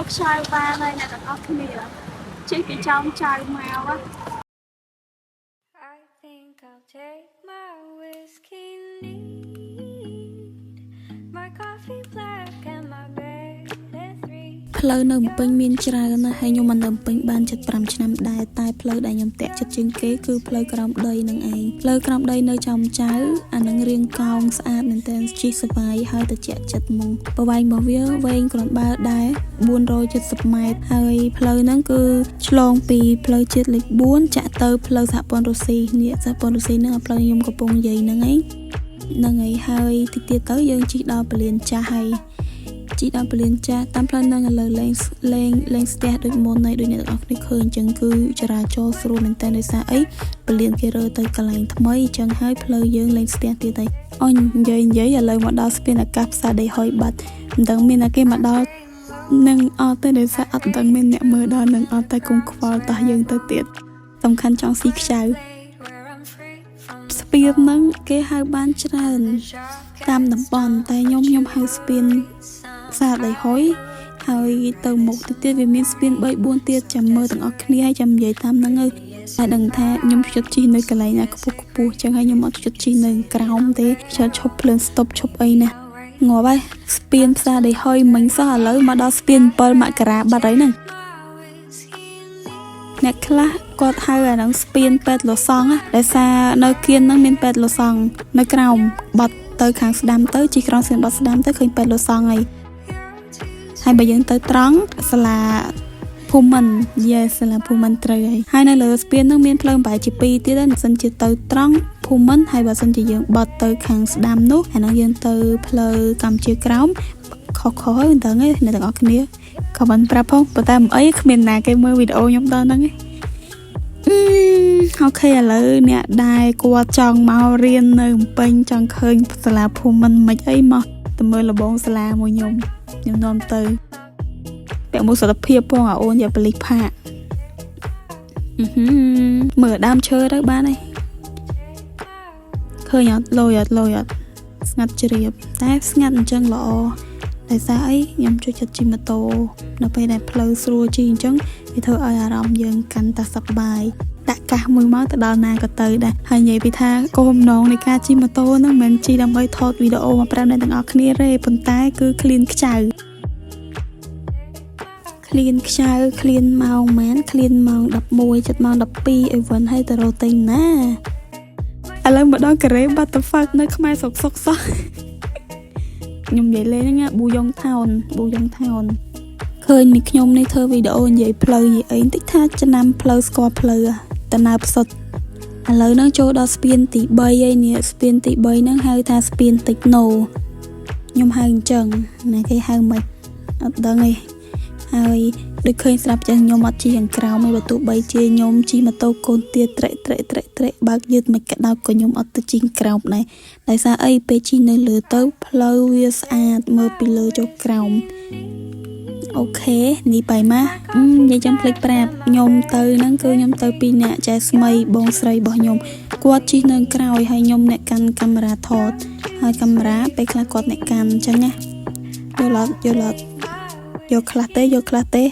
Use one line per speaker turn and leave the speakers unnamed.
យកខ្សែបានហើយអ្នកទាំងអស់គ្នាជិះពីចំចៅមក
I think I'll take my whiskey neat, my coffee black and my bed at 3.
ផ្លូវនៅភ្នំពេញមានច្រើនណាស់ហើយខ្ញុំមិននៅភ្នំពេញបានជិត5ឆ្នាំដែរតែផ្លូវដែលខ្ញុំតាក់ចិត្តជាងគេគឺផ្លូវក្រោមដីនឹងឯងផ្លូវក្រោមដីនៅចំចៅអានឹងរៀងកោងស្អាតមែនទែនជិះសប្បាយហើយត្រជាក់ចិត្តហ្មងប្រវែងរបស់វាវែងគ្រាន់បើដែរ470ម៉ែត្រហើយផ្លូវហ្នឹងគឺឆ្លងពីផ្លូវជាតិលេខ4ចាក់ទៅផ្លូវសហព័ន្ធរុស្ស៊ីនេះសហព័ន្ធរុស្ស៊ីហ្នឹងផ្លូវខ្ញុំកំពុងនិយាយហ្នឹងឯងហើយតិចទៀតទៅយើងជិះដល់ពលានចាស់ហើយជីដល់ពលានចាស់តាមផ្លូវហ្នឹងឥឡូវលេងស្ទះដូចមុនហើយដូចអ្នកទាំងអស់គ្នាឃើញអញ្ចឹងគឺចរាចរណ៍ស្រួលមែនតើដោយសារអីពលានគេរើទៅកន្លែងថ្មីអញ្ចឹងហើយផ្លូវយើងលេងស្ទះទៀតហើយអូននិយាយឥឡូវមកដល់ស្ពានអាកាសផ្សារដីហុយបាត់មិនដឹងមានតែគេមកដល់នឹងអត់ទេដោយសារអត់ដឹងមានអ្នកមើលដល់នឹងអត់តែគុំខ្វល់តោះយើងទៅទៀតសំខាន់ចង់ស៊ីខ្ចៅស្ពានហ្នឹងគេហៅបានច្រើនតាមតំបន់តែខ្ញុំហៅស្ពានផ្សារដីហុយហើយទៅមុខទៀតវាមានស្ពាន3 4ទៀតចាំមើលទាំងអស់គ្នាហើយចាំនិយាយតាមហ្នឹងហើយតែដឹងថាខ្ញុំជិតជិះនៅកន្លែងណាខ្ពស់អញ្ចឹងហើយខ្ញុំអត់ជិតជិះនៅក្រោមទេជិតឈប់ភ្លើងស្តុបឈប់អីណាងាប់ហើយស្ពានផ្សារដីហុយមិញសោះឥឡូវមកដល់ស្ពាន7មករាបាត់ហើយហ្នឹងអ្នកខ្លះគាត់ហៅអាហ្នឹងស្ពានពេទ្យលសង់ដោយសារនៅគៀនហ្នឹងមានពេទ្យលសង់នៅក្រោមបាត់ទៅខាងស្ដាំទៅជិះក្រោមស្ពានបាត់ស្ដាំទៅឃើញពេទ្យលសង់ហើយបើយើងទៅត្រង់សាលាភូមិន្ទសាលាភូមិន្ទត្រូវហើយនៅលើស្ពានហ្នឹងមានផ្លូវបែរជា2ទៀតបើសិនជាទៅត្រង់ភូមិន្ទហើយបើសិនជាយើងបត់ទៅខាងស្ដាំនោះអាហ្នឹងយើងទៅផ្លូវកម្ពុជាក្រោមខុសហើយមិនដឹងទេអ្នកទាំងអស់គ្នាក៏មិនប្រាប់ផងប៉ុន្តែមិនអីគ្មានណាគេមើលវីដេអូខ្ញុំដល់ហ្នឹងឯងអូខេឥឡូវអ្នកដែលគាត់ចង់មករៀននៅភ្នំពេញចង់ឃើញសាលាភូមិន្ទមិនអីមកទៅមើលលបងសាលាមួយខ្ញុំនាំទៅពាក់មួកសុខភាពផងអូនយកបលិសផាកមើលដើមឈើទៅបានហើយឃើញអត់លយអត់ស្ងាត់ជ្រាបតែស្ងាត់អញ្ចឹងល្អដោយសារអីខ្ញុំចូលចិត្តជិះម៉ូតូនៅពេលដែលផ្លូវស្រួលជិះអញ្ចឹងវាធ្វើឲ្យអារម្មណ៍យើងកាន់តែសប្បាយដាក់កាសមួយមកទៅដល់ណាក៏ទៅដែរហើយនិយាយពីថាគោលបំណងនៃការជិះម៉ូតូហ្នឹងមិនមែនជិះដើម្បីថតវីដេអូមកប្រាប់អ្នកទាំងអស់គ្នាទេប៉ុន្តែគឺឃ្លានខ្ចៅឃ្លានម៉ោងម៉ានឃ្លានម៉ោង11ចិត្តម៉ោង12អីវិញហើយទៅរត់ទៅណាឥឡូវមកដល់កូរ៉េបាត់ទៅហ្វាក់នៅខ្មែរសុកសោះខ្ញុំនិយាយលេងហ្នឹងប៊ូយ៉ុងថោនឃើញមីខ្ញុំនេះធ្វើវីដេអូនិយាយផ្លូវនិយាយអីតិចថាចំណាំផ្លូវស្គាល់ផ្លូវតើនៅផ្សុតឥឡូវហ្នឹងចូលដល់ស្ពានទី3ហើយនេះស្ពានទី3ហ្នឹងហៅថាស្ពានតិចណូខ្ញុំហៅអញ្ចឹងណាគេហៅមិនអត់ដឹងទេហើយដូចឃើញស្រាប់ចឹងខ្ញុំអត់ជិះខាងក្រោមទេបើទោះបីជាខ្ញុំជិះម៉ូតូកូនទៀតត្រេកបើកយឺតមិនក្តោបក៏ខ្ញុំអត់ទៅជិះក្រោមដែរដោយសារអីពេលជិះនៅលើទៅផ្លូវវាស្អាតមើលពីលើចុះក្រោមអូខេនេះបាយម៉ានិយាយចាំភ្លេចប្រាប់ខ្ញុំទៅហ្នឹងគឺខ្ញុំទៅពីអ្នកចែស្មីបងស្រីរបស់ខ្ញុំគាត់ជិះនៅក្រោយហើយខ្ញុំអ្នកកាន់កាមេរ៉ាថតហើយកាមេរ៉ាពេលខ្លះគាត់អ្នកកាន់អញ្ចឹងណាយល់អត់យកខ្លះទេ